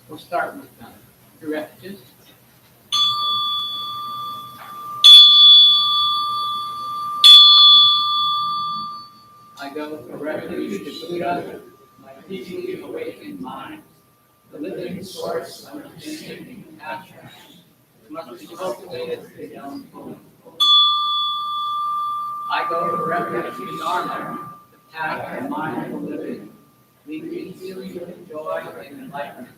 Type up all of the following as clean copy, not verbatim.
We'll start with the refuges. I go for refuge to Buddha, my deeply awakened mind, the living source of understanding and compassion, which must be cultivated beyond hope. I go for refuge to Dharma, the path of mindful living, leading healing, joy, and enlightenment,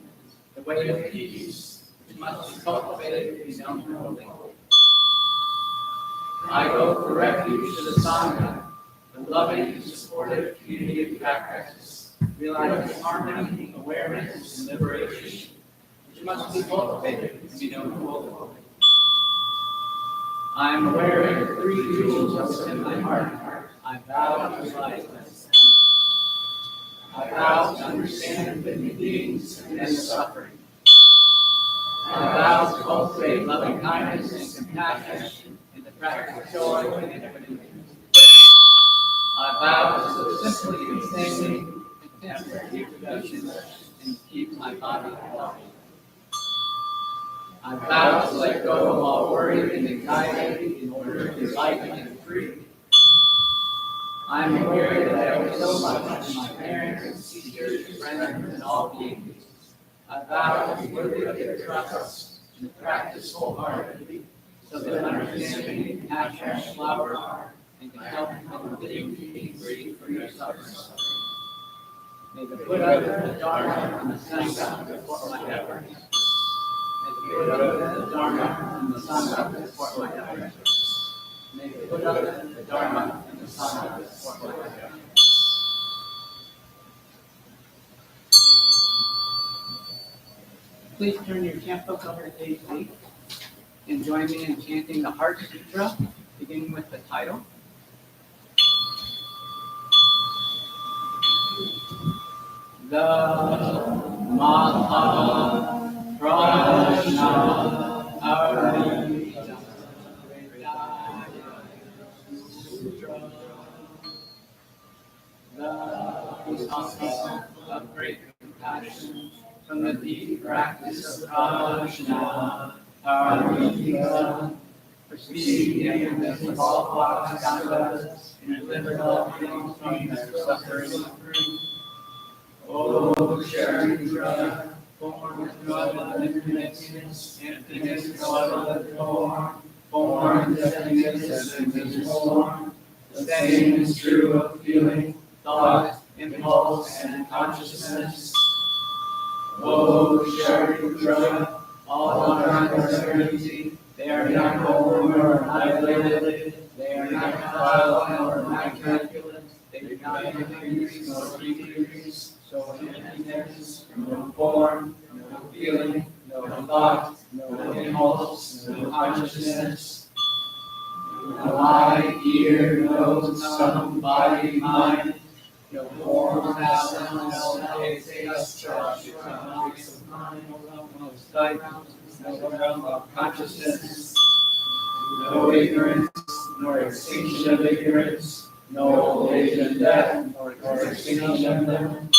the way of peace, which must be cultivated beyond hope. I go for refuge to the Sangha, the loving and supportive community of practice, realizing harmony, awareness, and liberation, which must be cultivated and be known fully. I am aware of the three jewels within my heart. I vow to realize this. I vow to understand living beings and suffering. I vow to cultivate loving kindness and compassion in the practice of joy and equanimity. I vow to simply and sanely contempt reproduction and keep my body healthy. I vow to let go of all worry and anxiety in order to be light and free. I am aware that I owe so much to my parents, teachers, friends, and all beings. I vow to be worthy of their trust and to practice wholeheartedly, so that understanding and compassion flower and can help living beings free from their suffering. May the Buddha, the Dharma, and the Sangha support my efforts. May the Buddha, the Dharma, and the Sangha support my efforts. May the Buddha, the Dharma, and the Sangha support my efforts. Please turn your chant book over to page 8 and join me in chanting the Heart Sutra, beginning with the title. The Maha Prajna Arita Sutra. The auspices of great compassion from the deep practice of Prajna Arita, perceive the emptiness of all thoughts, skandhas, and deliver all beings from their suffering. O Sharidra, born with no other emptiness, emptiness no other form, born with emptiness as invisible form. The same is true of feeling, thought, impulse, and consciousness. O Sharidra, all dharmas are empty, they are not born nor annihilated, they are not vile nor immaculate, they do not increase nor decrease. So emptiness, no form, no feeling, no thought, no impulse, no consciousness. No eye, ear, nose, tongue, body, mind, no form, sound, taste, touch, no sight, no realm of consciousness, no ignorance, nor extinction of ignorance, no old age and death, nor extinction of them.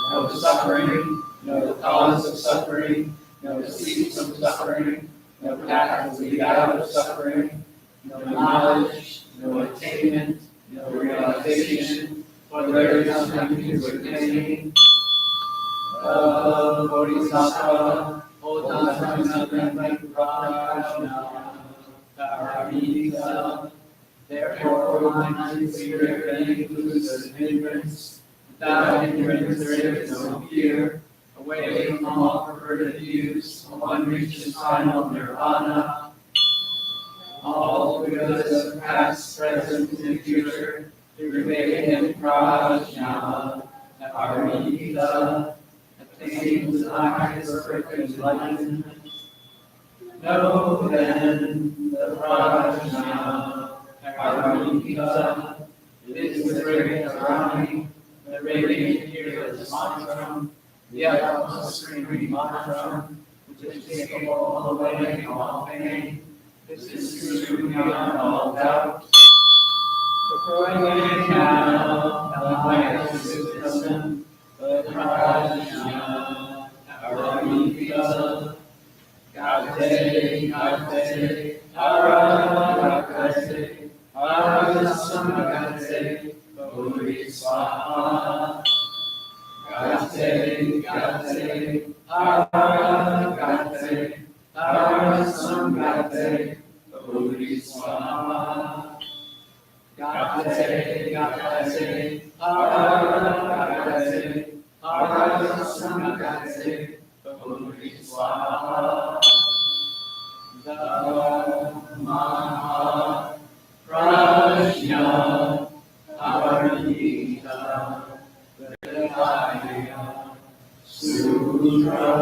No suffering, no cause of suffering, no cease of suffering, no path to lead out of suffering, no knowledge, no attainment, no realization, for there is nothing to attain. Bodhisattva, hold on to nothing but Prajna, Paramita. Therefore, mind fear includes as hindrance. Without hindrance, there is no fear. Away from all perverted views, one reaches final nirvana. All goods of past, present, and future remain in Prajna, Paramita, attains the highest perfect enlightenment. Know then the Prajna, Paramita, is the great harmony. The radiant fearless mantra, the utmost supreme mantra, which is capable of eliminating all pain. This is true beyond all doubt. So going now, the highest wisdom, the Prajna, our Pita, Gate, Aragate, Arasamagate, Bodhisattva. Gate, Aragate, Arasamagate, Bodhisattva. Gate, Aragate, Arasamagate, Bodhisattva. Dharma, Prajna, Avarita, Vedaya, Sutra.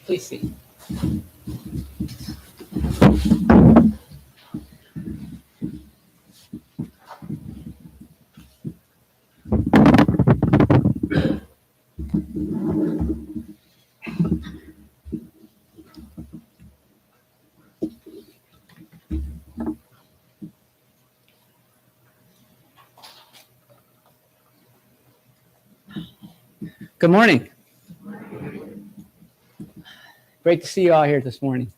Please see. Good morning. Great to see you all here this morning.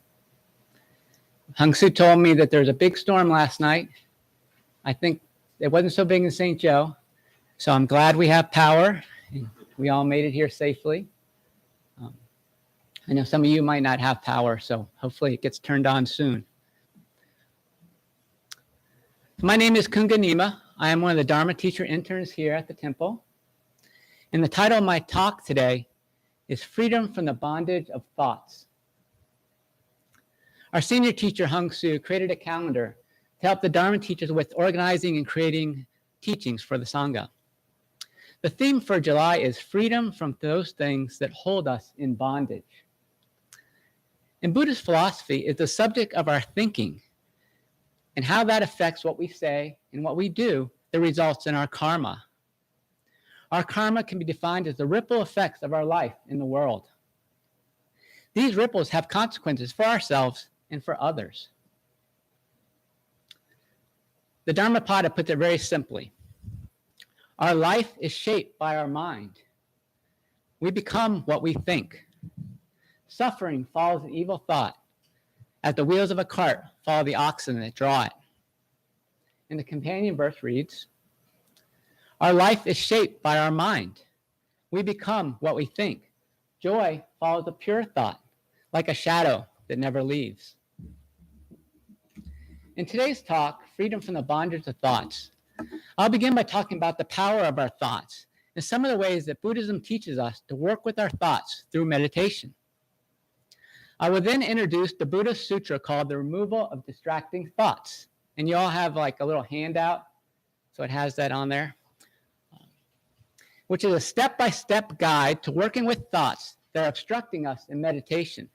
Hung Su told me that there was a big storm last night. I think it wasn't so big in St. Joe, so I'm glad we have power. And we all made it here safely. I know some of you might not have power, so hopefully it gets turned on soon. My name is Kunga Nyima. I am one of the Dharma teacher interns here at the temple. And the title of my talk today is Freedom from the Bondage of Thoughts. Our senior teacher, Hung Su, created a calendar to help the Dharma teachers with organizing and creating teachings for the Sangha. The theme for July is freedom from those things that hold us in bondage. In Buddhist philosophy, it's the subject of our thinking and how that affects what we say and what we do that results in our karma. Our karma can be defined as the ripple effects of our life in the world. These ripples have consequences for ourselves and for others. The Dharmapada puts it very simply. Our life is shaped by our mind. We become what we think. Suffering follows an evil thought, as the wheels of a cart follow the oxen that draw it. And the companion verse reads, our life is shaped by our mind. We become what we think. Joy follows a pure thought, like a shadow that never leaves. In today's talk, Freedom from the Bondage of Thoughts, I'll begin by talking about the power of our thoughts and some of the ways that Buddhism teaches us to work with our thoughts through meditation. I will then introduce the Buddhist sutra called The Removal of Distracting Thoughts. And you all have like a little handout, so it has that on there, which is a step-by-step guide to working with thoughts that are obstructing us in meditation.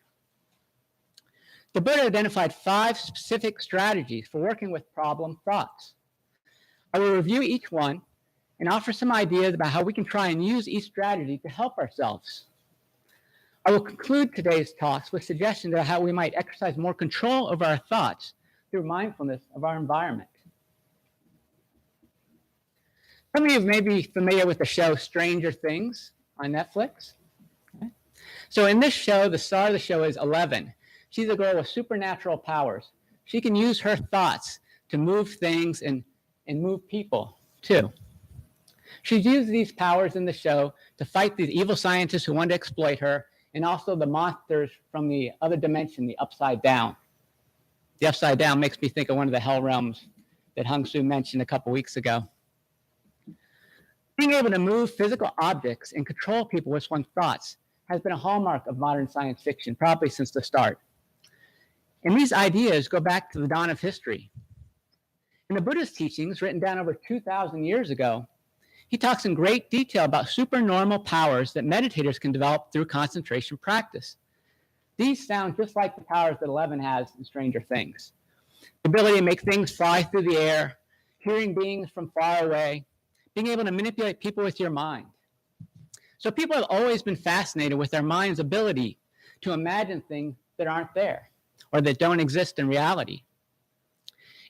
The Buddha identified 5 specific strategies for working with problem thoughts. I will review each one and offer some ideas about how we can try and use each strategy to help ourselves. I will conclude today's talks with suggestions about how we might exercise more control over our thoughts through mindfulness of our environment. Some of you may be familiar with the show Stranger Things on Netflix. Okay. So in this show, the star of the show is 11. She's a girl with supernatural powers. She can use her thoughts to move things and move people too. She used these powers in the show to fight these evil scientists who wanted to exploit her, and also the monsters from the other dimension, the Upside Down. The Upside Down makes me think of one of the hell realms that Hung Su mentioned a couple weeks ago. Being able to move physical objects and control people with one's thoughts has been a hallmark of modern science fiction, probably since the start. And these ideas go back to the dawn of history. In the Buddhist teachings, written down over 2,000 years ago, he talks in great detail about supernormal powers that meditators can develop through concentration practice. These sound just like the powers that Eleven has in Stranger Things. The ability to make things fly through the air, hearing beings from far away, being able to manipulate people with your mind. So people have always been fascinated with their mind's ability to imagine things that aren't there or that don't exist in reality.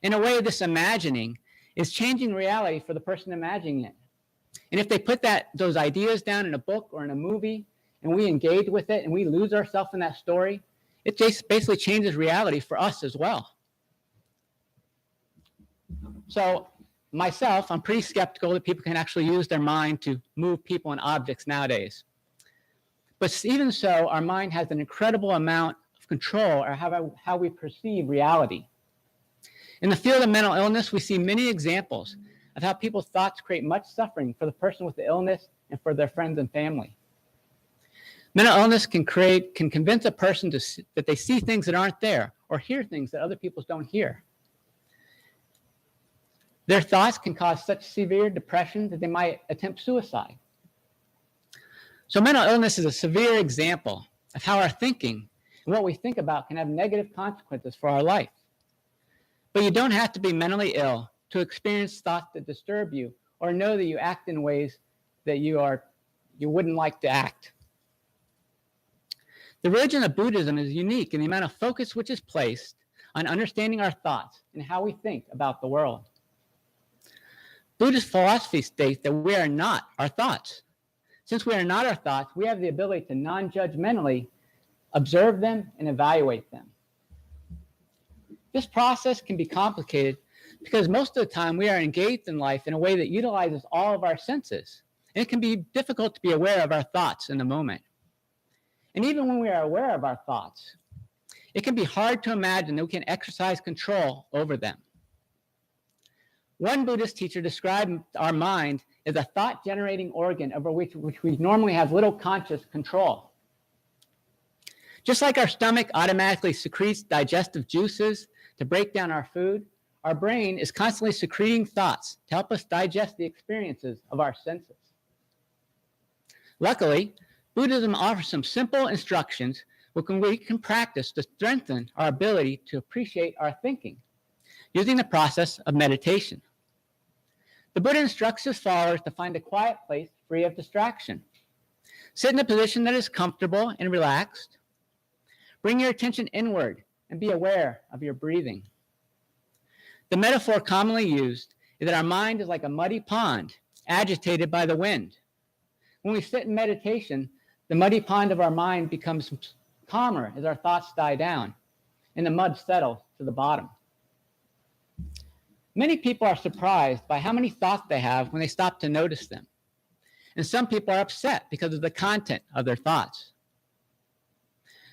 In a way, this imagining is changing reality for the person imagining it. And if they put those ideas down in a book or in a movie, and we engage with it and we lose ourselves in that story, it just basically changes reality for us as well. So myself, I'm pretty skeptical that people can actually use their mind to move people and objects nowadays. But even so, our mind has an incredible amount of control over how we perceive reality. In the field of mental illness, we see many examples of how people's thoughts create much suffering for the person with the illness and for their friends and family. Mental illness can convince a person that they see things that aren't there or hear things that other people don't hear. Their thoughts can cause such severe depression that they might attempt suicide. So mental illness is a severe example of how our thinking and what we think about can have negative consequences for our life. But you don't have to be mentally ill to experience thoughts that disturb you or know that you act in ways that you wouldn't like to act. The religion of Buddhism is unique in the amount of focus which is placed on understanding our thoughts and how we think about the world. Buddhist philosophy states that we are not our thoughts. Since we are not our thoughts, we have the ability to non-judgmentally observe them and evaluate them. This process can be complicated because most of the time we are engaged in life in a way that utilizes all of our senses. And it can be difficult to be aware of our thoughts in the moment. And even when we are aware of our thoughts, it can be hard to imagine that we can exercise control over them. One Buddhist teacher described our mind as a thought-generating organ over which we normally have little conscious control. Just like our stomach automatically secretes digestive juices to break down our food, our brain is constantly secreting thoughts to help us digest the experiences of our senses. Luckily, Buddhism offers some simple instructions which we can practice to strengthen our ability to appreciate our thinking using the process of meditation. The Buddha instructs his followers to find a quiet place free of distraction. Sit in a position that is comfortable and relaxed. Bring your attention inward and be aware of your breathing. The metaphor commonly used is that our mind is like a muddy pond agitated by the wind. When we sit in meditation, the muddy pond of our mind becomes calmer as our thoughts die down and the mud settles to the bottom. Many people are surprised by how many thoughts they have when they stop to notice them. And some people are upset because of the content of their thoughts.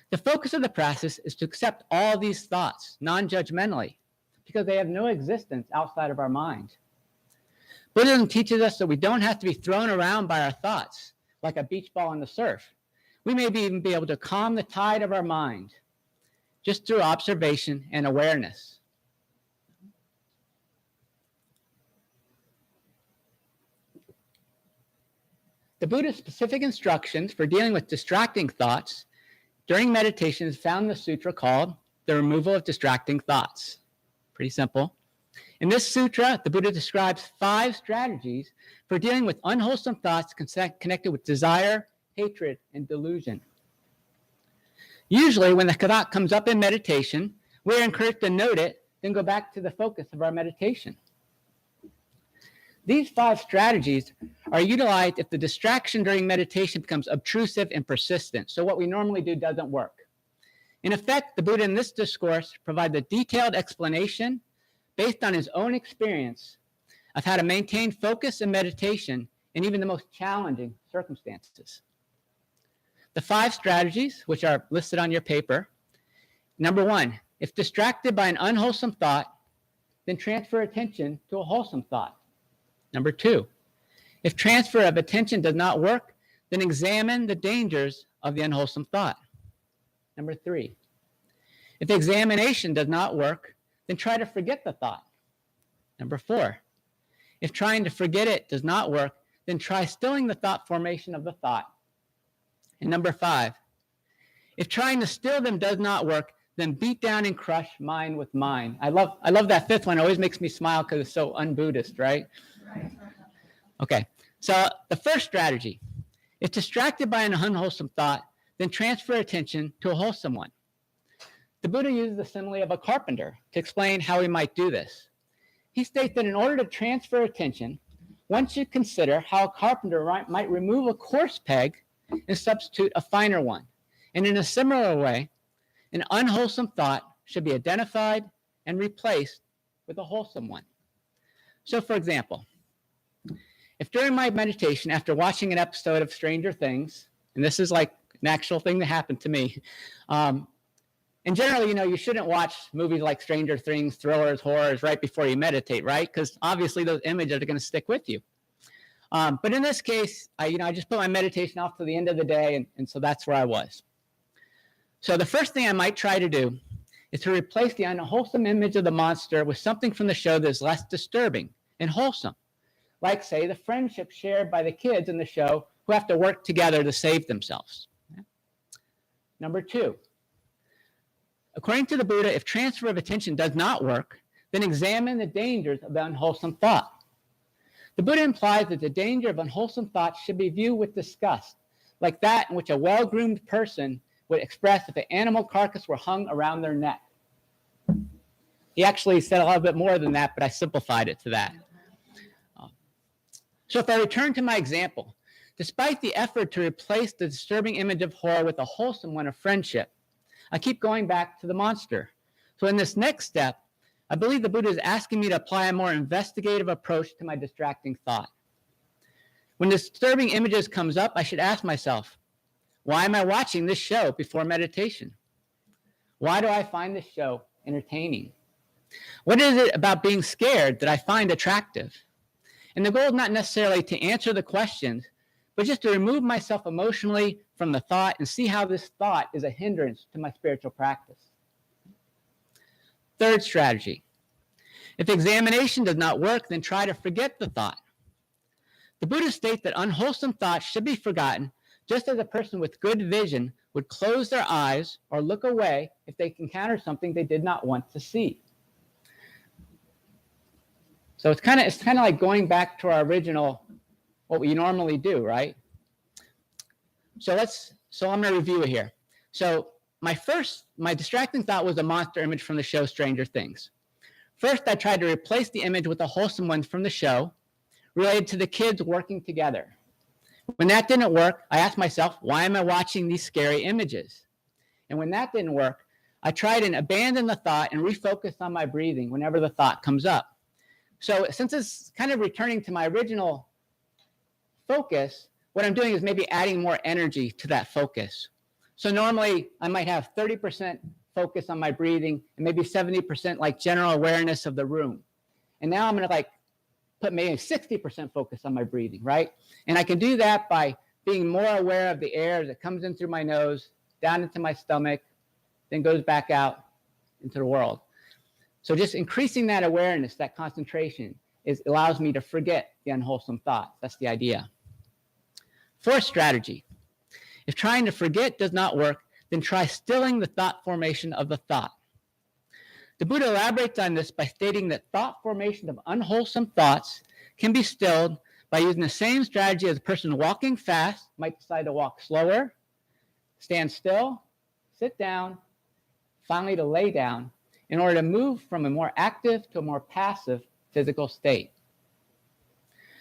The focus of the practice is to accept all these thoughts non-judgmentally because they have no existence outside of our mind. Buddhism teaches us that we don't have to be thrown around by our thoughts like a beach ball in the surf. We may even be able to calm the tide of our mind just through observation and awareness. The Buddha's specific instructions for dealing with distracting thoughts during meditation is found in the sutra called The Removal of Distracting Thoughts. Pretty simple. In this sutra, the Buddha describes 5 strategies for dealing with unwholesome thoughts connected with desire, hatred, and delusion. Usually, when the thought comes up in meditation, we are encouraged to note it, then go back to the focus of our meditation. These 5 strategies are utilized if the distraction during meditation becomes obtrusive and persistent. So what we normally do doesn't work. In effect, the Buddha in this discourse provides a detailed explanation based on his own experience of how to maintain focus and meditation in even the most challenging circumstances. The 5 strategies, which are listed on your paper. Number 1, if distracted by an unwholesome thought, then transfer attention to a wholesome thought. Number 2, if transfer of attention does not work, then examine the dangers of the unwholesome thought. Number 3, if examination does not work, then try to forget the thought. Number 4, if trying to forget it does not work, then try stilling the thought formation of the thought. And number 5, if trying to still them does not work, then beat down and crush mind with mind. I love that fifth one. It always makes me smile because it's so un-Buddhist, right? Okay, so the first strategy, if distracted by an unwholesome thought, then transfer attention to a wholesome one. The Buddha uses the simile of a carpenter to explain how we might do this. He states that in order to transfer attention, one should consider how a carpenter might remove a coarse peg and substitute a finer one. And in a similar way, an unwholesome thought should be identified and replaced with a wholesome one. So, for example, if during my meditation, after watching an episode of Stranger Things, and this is like an actual thing that happened to me, and generally, you shouldn't watch movies like Stranger Things, thrillers, horrors right before you meditate, right? Because obviously those images are going to stick with you. But in this case, I just put my meditation off to the end of the day, and so that's where I was. So the first thing I might try to do is to replace the unwholesome image of the monster with something from the show that's less disturbing and wholesome. Like, say, the friendship shared by the kids in the show who have to work together to save themselves. Number 2, according to the Buddha, if transfer of attention does not work, then examine the dangers of the unwholesome thought. The Buddha implies that the danger of unwholesome thoughts should be viewed with disgust, like that in which a well-groomed person would express if an animal carcass were hung around their neck. He actually said a little bit more than that, but I simplified it to that. So if I return to my example, despite the effort to replace the disturbing image of horror with a wholesome one of friendship, I keep going back to the monster. So in this next step, I believe the Buddha is asking me to apply a more investigative approach to my distracting thought. When disturbing images comes up, I should ask myself, why am I watching this show before meditation? Why do I find this show entertaining? What is it about being scared that I find attractive? And the goal is not necessarily to answer the questions, but just to remove myself emotionally from the thought and see how this thought is a hindrance to my spiritual practice. Third strategy, if examination does not work, then try to forget the thought. The Buddha states that unwholesome thoughts should be forgotten, just as a person with good vision would close their eyes or look away if they encounter something they did not want to see. So it's kind of like going back to our original, what we normally do, right? So I'm going to review it here. So my distracting thought was a monster image from the show Stranger Things. First, I tried to replace the image with a wholesome one from the show related to the kids working together. When that didn't work, I asked myself, why am I watching these scary images? And when that didn't work, I tried and abandoned the thought and refocused on my breathing whenever the thought comes up. So since it's kind of returning to my original focus, what I'm doing is maybe adding more energy to that focus. So normally I might have 30% focus on my breathing and maybe 70% like general awareness of the room. And now I'm going to put maybe 60% focus on my breathing, right? And I can do that by being more aware of the air that comes in through my nose, down into my stomach, then goes back out into the world. So just increasing that awareness, that concentration, allows me to forget the unwholesome thoughts. That's the idea. Fourth strategy, if trying to forget does not work, then try stilling the thought formation of the thought. The Buddha elaborates on this by stating that thought formation of unwholesome thoughts can be stilled by using the same strategy as a person walking fast might decide to walk slower, stand still, sit down, finally to lay down, in order to move from a more active to a more passive physical state.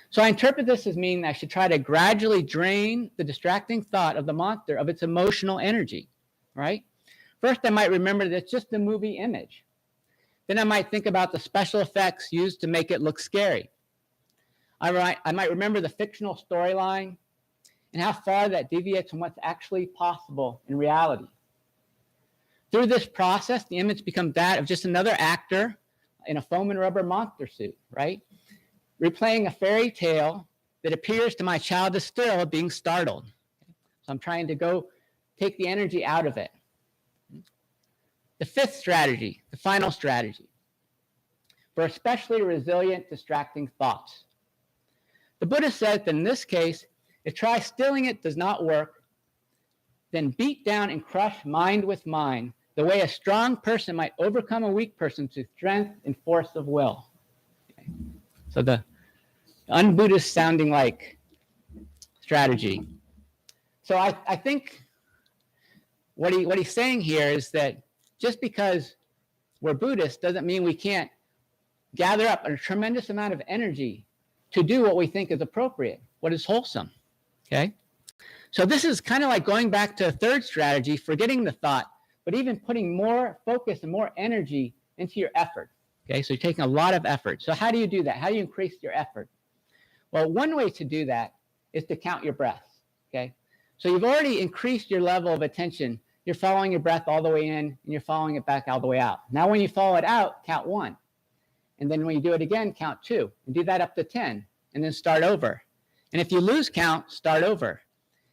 So I interpret this as meaning that I should try to gradually drain the distracting thought of the monster of its emotional energy, right? First, I might remember that it's just a movie image. Then I might think about the special effects used to make it look scary. I might remember the fictional storyline and how far that deviates from what's actually possible in reality. Through this process, the image becomes that of just another actor in a foam and rubber monster suit, right? Replaying a fairy tale that appears to my childish thrill of being startled. So I'm trying to go take the energy out of it. The fifth strategy, the final strategy, for especially resilient, distracting thoughts. The Buddha says that in this case, if try stilling it does not work, then beat down and crush mind with mind the way a strong person might overcome a weak person through strength and force of will. Okay. So the un-Buddhist sounding like strategy. So I think what he's saying here is that just because we're Buddhist doesn't mean we can't gather up a tremendous amount of energy to do what we think is appropriate, what is wholesome, okay? So this is kind of like going back to a third strategy, forgetting the thought, but even putting more focus and more energy into your effort, okay? So you're taking a lot of effort. So how do you do that? How do you increase your effort? Well, one way to do that is to count your breaths, okay? So you've already increased your level of attention. You're following your breath all the way in, and you're following it back all the way out. Now when you follow it out, count 1. And then when you do it again, count 2. And do that up to 10, and then start over. And if you lose count, start over.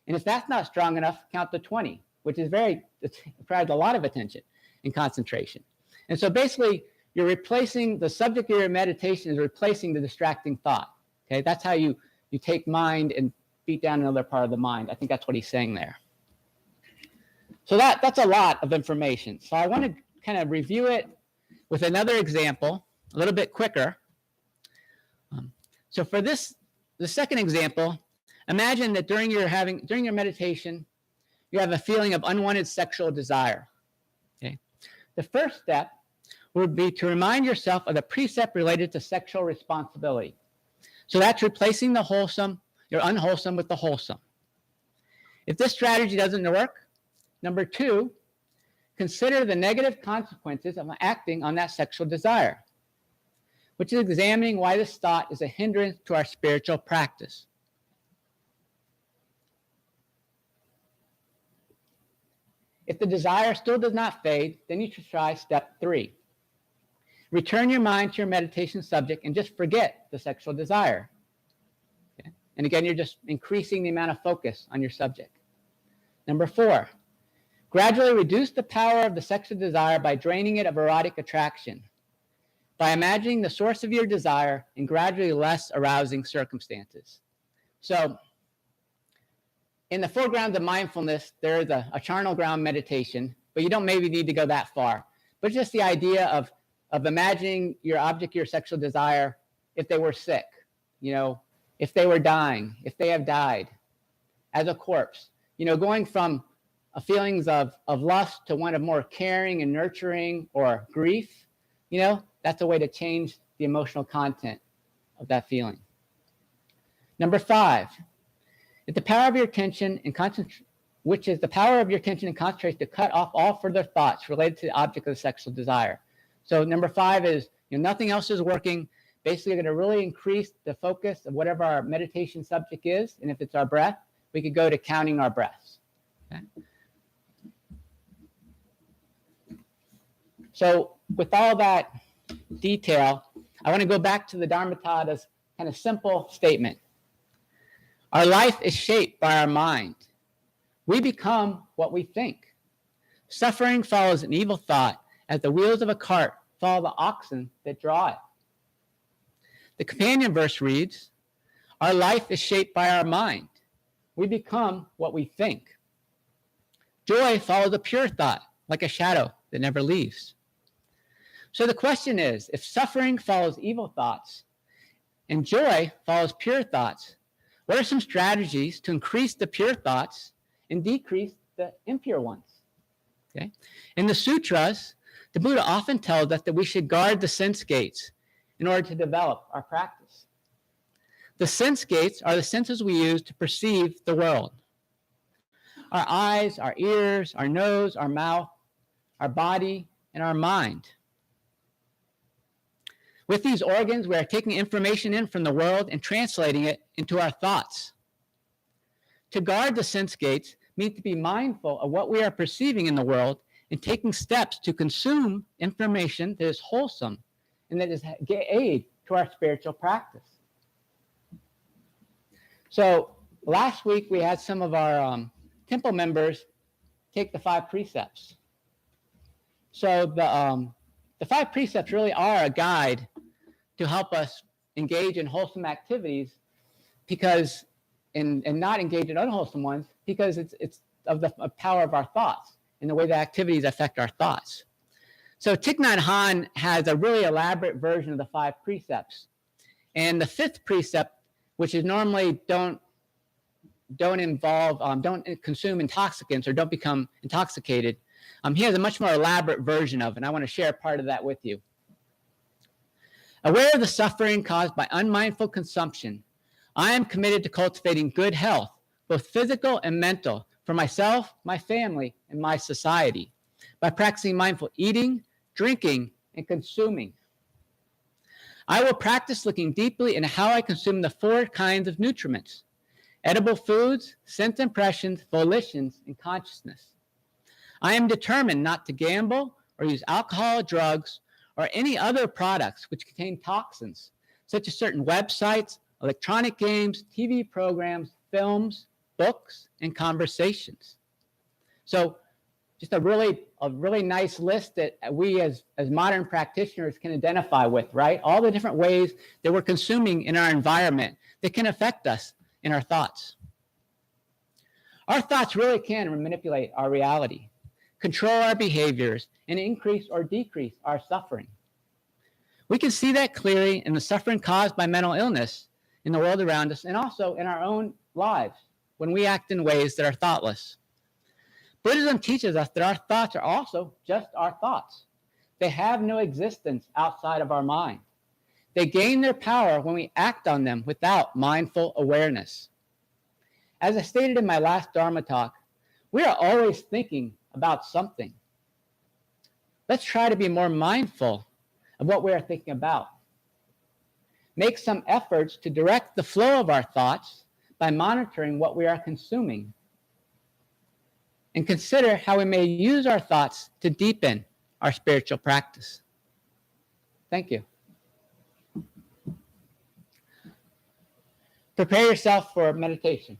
And if that's not strong enough, count to 20, which is requires a lot of attention and concentration. And so basically, you're replacing the subject of your meditation is replacing the distracting thought. Okay, that's how you take mind and beat down another part of the mind. I think that's what he's saying there. So that's a lot of information. So I want to kind of review it with another example, a little bit quicker. So for the second example, imagine that during your meditation, you have a feeling of unwanted sexual desire. Okay, the first step would be to remind yourself of the precept related to sexual responsibility. So that's replacing the wholesome, your unwholesome with the wholesome. If this strategy doesn't work, number 2, consider the negative consequences of acting on that sexual desire, which is examining why this thought is a hindrance to our spiritual practice. If the desire still does not fade, then you should try step 3. Return your mind to your meditation subject and just forget the sexual desire. Okay? And again, you're just increasing the amount of focus on your subject. Number 4, gradually reduce the power of the sexual desire by draining it of erotic attraction, by imagining the source of your desire in gradually less arousing circumstances. So in the foreground of mindfulness, there is a charnel ground meditation, but you don't maybe need to go that far. But just the idea of imagining your object, your sexual desire, if they were sick, if they were dying, if they have died, as a corpse, going from feelings of lust to one of more caring and nurturing or grief, that's a way to change the emotional content of that feeling. Number 5, if the power of your attention and concentration, which is the power of your attention and concentration to cut off all further thoughts related to the object of the sexual desire. So number 5 is, nothing else is working. Basically, you're going to really increase the focus of whatever our meditation subject is. And if it's our breath, we could go to counting our breaths. Okay? So with all that detail, I want to go back to the Dharmatada's kind of simple statement. Our life is shaped by our mind. We become what we think. Suffering follows an evil thought as the wheels of a cart follow the oxen that draw it. The companion verse reads, our life is shaped by our mind. We become what we think. Joy follows a pure thought, like a shadow that never leaves. So the question is, if suffering follows evil thoughts and joy follows pure thoughts, what are some strategies to increase the pure thoughts and decrease the impure ones? Okay. In the sutras, the Buddha often tells us that we should guard the sense gates in order to develop our practice. The sense gates are the senses we use to perceive the world. Our eyes, our ears, our nose, our mouth, our body, and our mind. With these organs, we are taking information in from the world and translating it into our thoughts. To guard the sense gates means to be mindful of what we are perceiving in the world and taking steps to consume information that is wholesome and that is aid to our spiritual practice. So last week we had some of our temple members take the 5 precepts. So the 5 precepts really are a guide to help us engage in wholesome activities and not engage in unwholesome ones because it's of the power of our thoughts. in the way that activities affect our thoughts. So Thich Nhat Hanh has a really elaborate version of the 5 precepts. And the 5th precept, which is normally don't consume intoxicants or don't become intoxicated, he has a much more elaborate version of it, and I want to share part of that with you. Aware of the suffering caused by unmindful consumption, I am committed to cultivating good health, both physical and mental, for myself, my family, and my society, by practicing mindful eating, drinking, and consuming. I will practice looking deeply into how I consume the 4 kinds of nutriments: edible foods, sense impressions, volitions, and consciousness. I am determined not to gamble or use alcohol, drugs, or any other products which contain toxins, such as certain websites, electronic games, TV programs, films, books, and conversations. So just a really nice list that we as modern practitioners can identify with, right? All the different ways that we're consuming in our environment that can affect us in our thoughts. Our thoughts really can manipulate our reality, control our behaviors, and increase or decrease our suffering. We can see that clearly in the suffering caused by mental illness in the world around us and also in our own lives when we act in ways that are thoughtless. Buddhism teaches us that our thoughts are also just our thoughts. They have no existence outside of our mind. They gain their power when we act on them without mindful awareness. As I stated in my last Dharma talk, we are always thinking about something. Let's try to be more mindful of what we are thinking about. Make some efforts to direct the flow of our thoughts by monitoring what we are consuming. And consider how we may use our thoughts to deepen our spiritual practice. Thank you. Prepare yourself for meditation.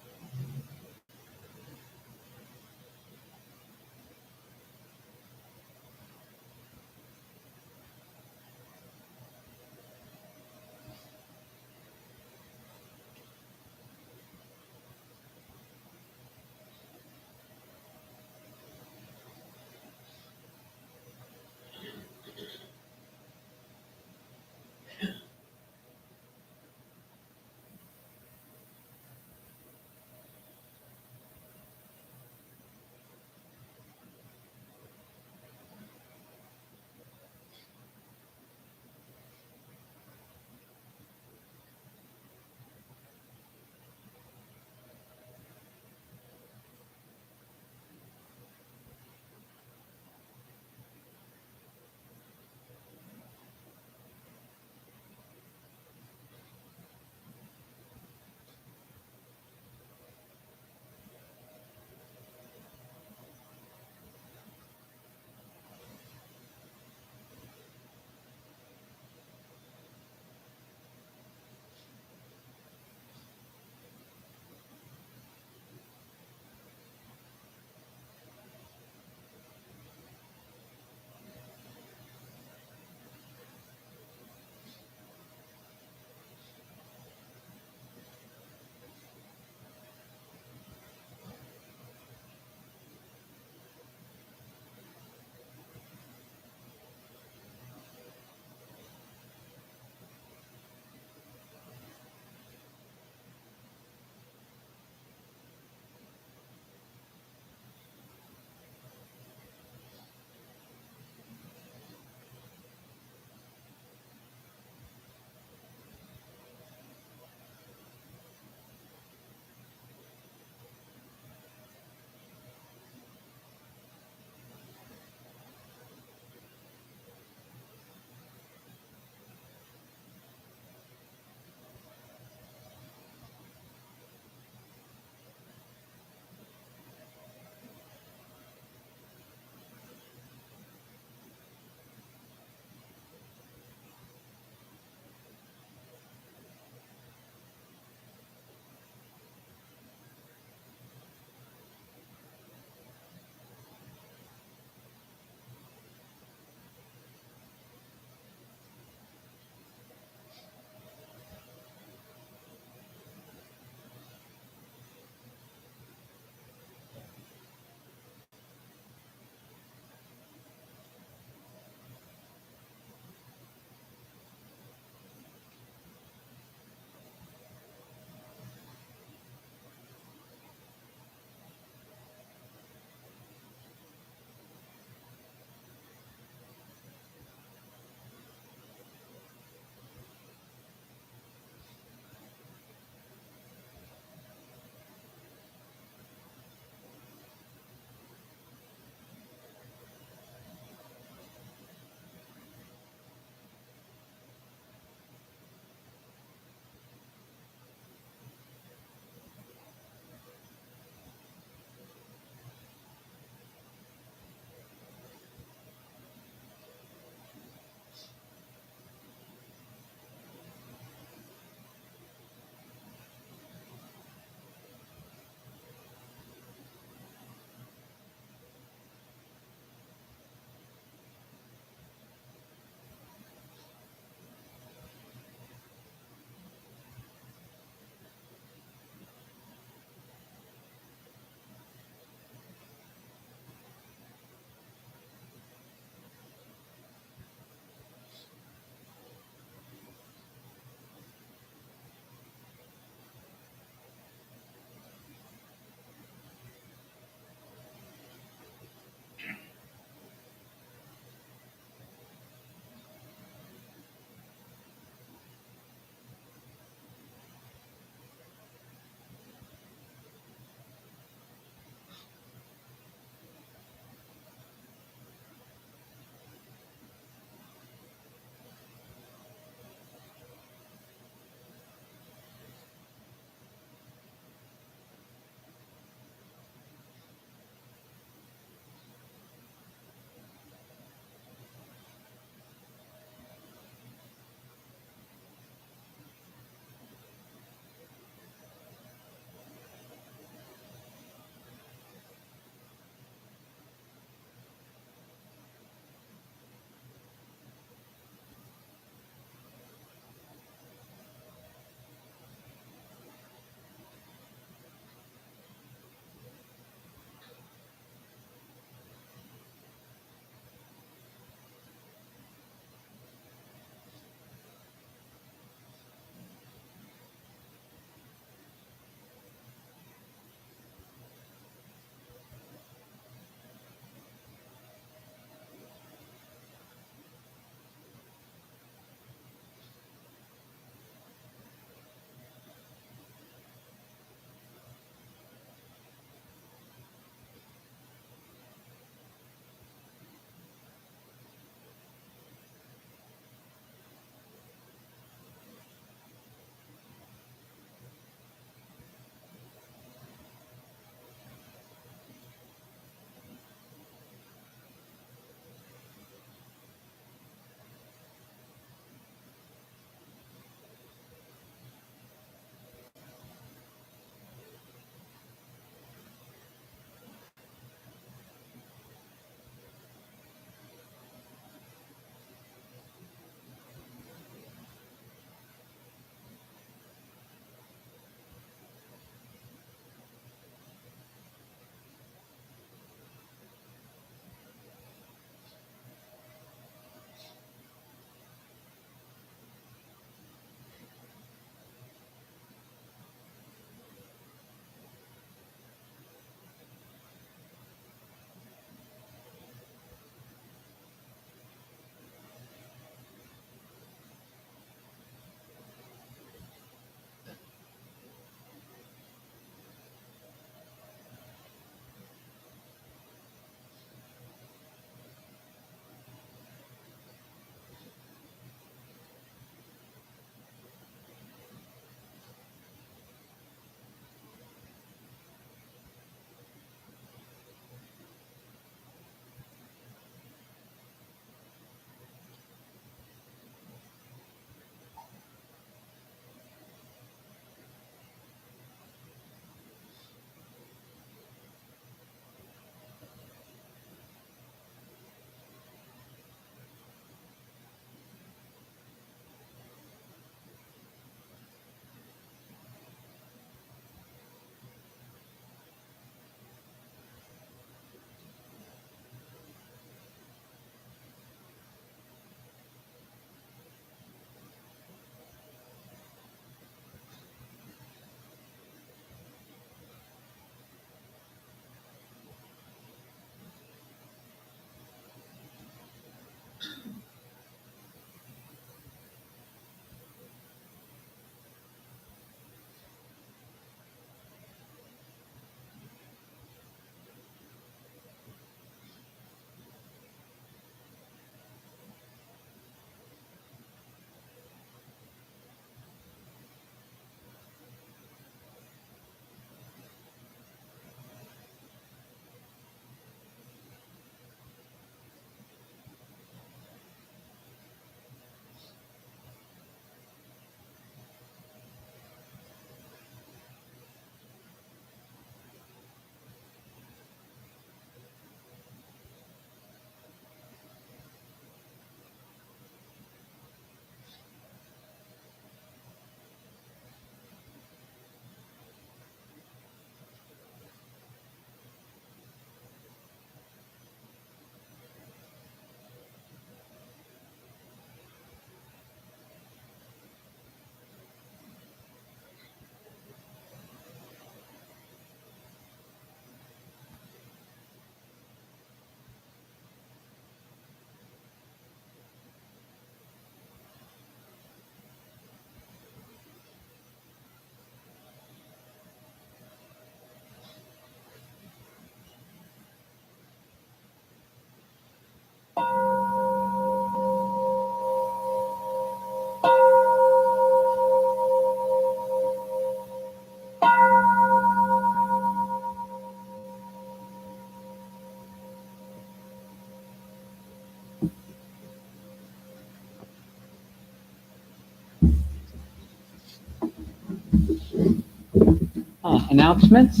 Announcements?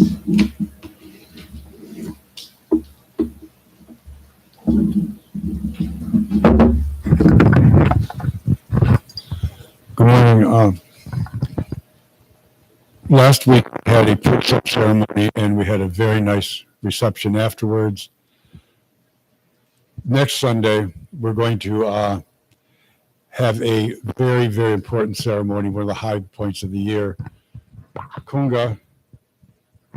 Good morning. Last week we had a push-up ceremony and we had a very nice reception afterwards. Next Sunday, we're going to have a very, very important ceremony, one of the high points of the year. Kunga,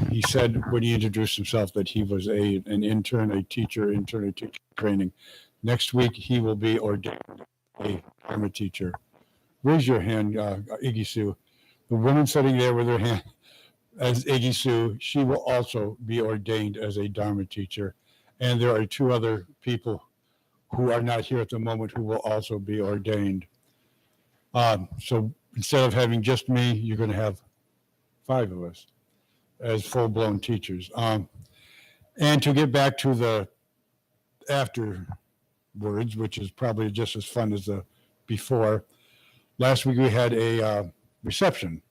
he said when he introduced himself that he was an teacher training. Next week, he will be ordained a Dharma teacher. Raise your hand, Iggy Sue. The woman sitting there with her hand as Iggy Sue, she will also be ordained as a Dharma teacher. And there are two other people who are not here at the moment who will also be ordained. So instead of having just me, you're going to have 5 of us as full-blown teachers. And to get back to the afterwards, which is probably just as fun as the before, last week we had a reception.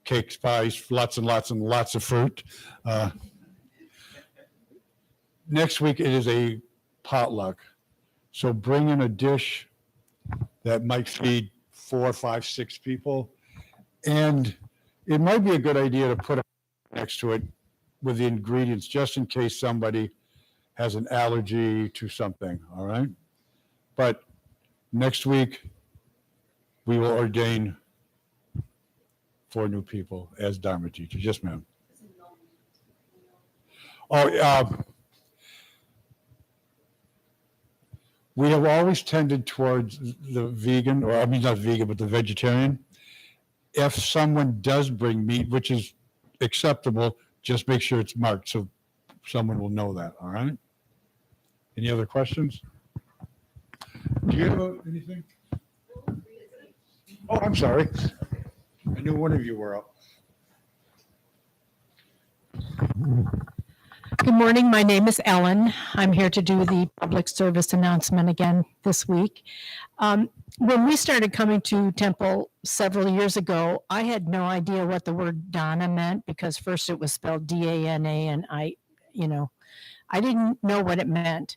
Cakes, pies, lots and lots of fruit. Next week it is a potluck. So bring in a dish that might feed 4, 5, 6 people. And it might be a good idea to put next to it with the ingredients just in case somebody has an allergy to something, all right? But next week we will ordain 4 new people as Dharma teachers. Yes, ma'am. We have always tended towards the vegan, or I mean not vegan, but the vegetarian. If someone does bring meat, which is acceptable, just make sure it's marked so someone will know that, all right? Any other questions? Do you have anything? Oh, I'm sorry. I knew one of you were up. Good morning. My name is Ellen. I'm here to do the public service announcement again this week. When we started coming to temple several years ago, I had no idea what the word dana meant because first it was spelled D-A-N-A and I didn't know what it meant.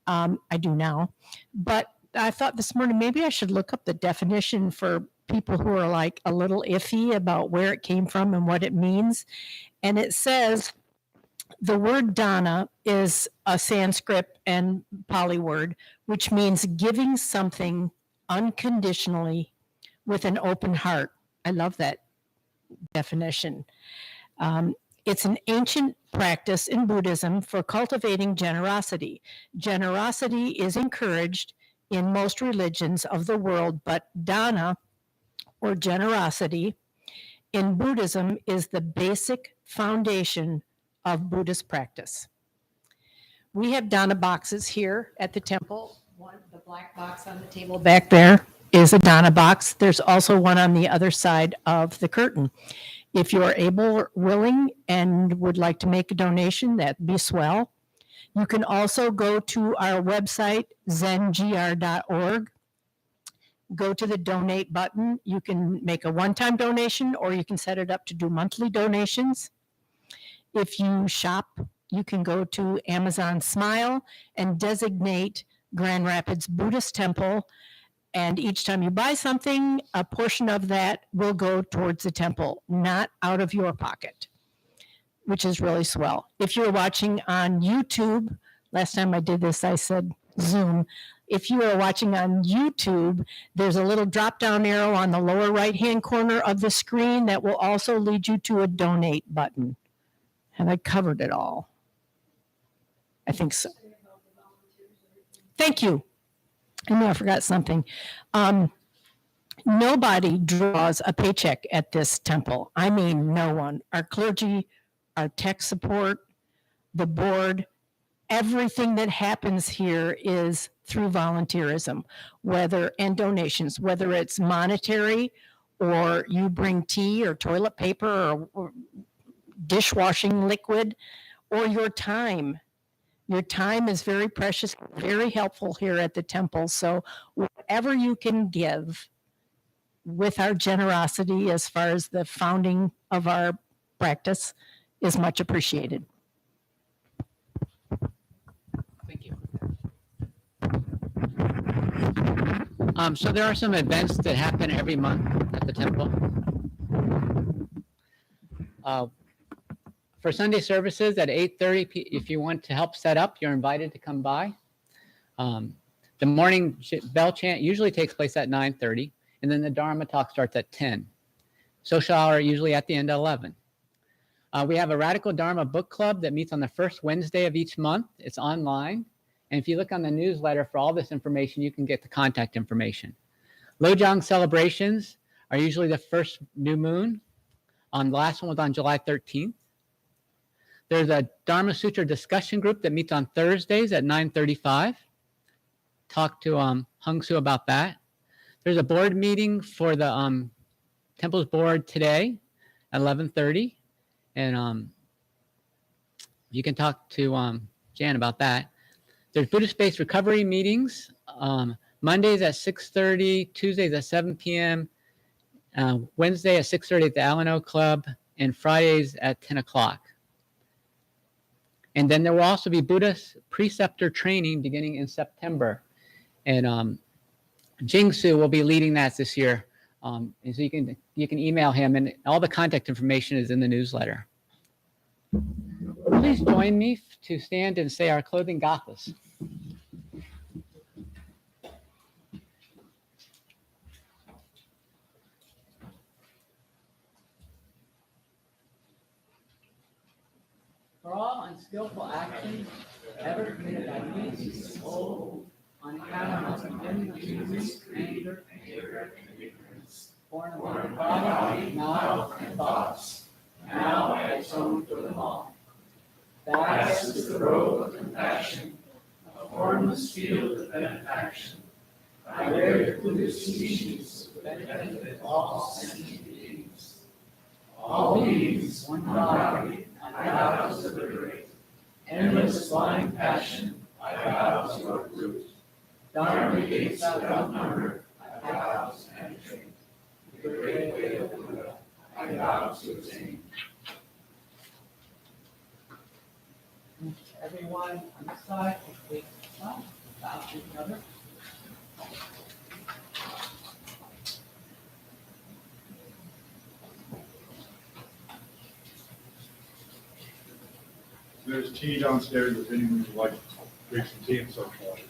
I do now. But I thought this morning maybe I should look up the definition for people who are like a little iffy about where it came from and what it means. And it says the word dana is a Sanskrit and Pali word, which means giving something unconditionally with an open heart. I love that definition. It's an ancient practice in Buddhism for cultivating generosity. Generosity is encouraged in most religions of the world, but dana, or generosity, in Buddhism is the basic foundation of Buddhist practice. We have dana boxes here at the temple. The black box on the table back there is a dana box. There's also one on the other side of the curtain. If you are able or willing and would like to make a donation, that'd be swell. You can also go to our website, zengr.org. Go to the donate button. You can make a one-time donation or you can set it up to do monthly donations. If you shop, you can go to Amazon Smile and designate Grand Rapids Buddhist Temple. And each time you buy something, a portion of that will go towards the temple, not out of your pocket, which is really swell. If you're watching on YouTube, last time I did this, I said Zoom. If you are watching on YouTube, there's a little drop-down arrow on the lower right-hand corner of the screen that will also lead you to a donate button. Have I covered it all? I think so. Thank you. I know I forgot something. Nobody draws a paycheck at this temple. I mean, no one. Our clergy, our tech support, the board, everything that happens here is through volunteerism, and donations, whether it's monetary or you bring tea or toilet paper or dishwashing liquid or your time. Your time is very precious, very helpful here at the temple. So whatever you can give with our generosity as far as the founding of our practice is much appreciated. Thank you. So there are some events that happen every month at the temple. For Sunday services at 8:30, if you want to help set up, you're invited to come by. The morning bell chant usually takes place at 9:30, and then the Dharma talk starts at 10. Social hour usually at the end at 11. We have a Radical Dharma book club that meets on the first Wednesday of each month. It's online. And if you look on the newsletter for all this information, you can get the contact information. Lojong celebrations are usually the first new moon. The last one was on July 13th. There's a Dharma Sutra discussion group that meets on Thursdays at 9:35. Talk to Hung Soo about that. There's a board meeting for the Temple's board today at 11:30. And you can talk to Jan about that. There's Buddhist-based recovery meetings, Mondays at 6:30, Tuesdays at 7 p.m., Wednesday at 6:30 at the Alano Club, and Fridays at 10 o'clock. And then there will also be Buddhist preceptor training beginning in September. And Jingsu will be leading that this year. And so you can email him, and all the contact information is in the newsletter. Please join me to stand and say our clothing gathas. For all unskillful actions ever committed by me, soul, on account of my ignorance, anger, and ignorance, born of my body, mouth, and thoughts, now I atone for them all. Vast is the robe of compassion, a formless field of benefaction. I wear the Buddhist species for the benefit of all sentient beings. All beings, one body, I vow to liberate. Endless flying passion, I vow to uproot. Dharma gates without number, I vow to penetrate. The great way of Buddha, I vow to attain. Everyone on this side, please bow to each other. There's tea downstairs if anyone would like to drink some tea and such water.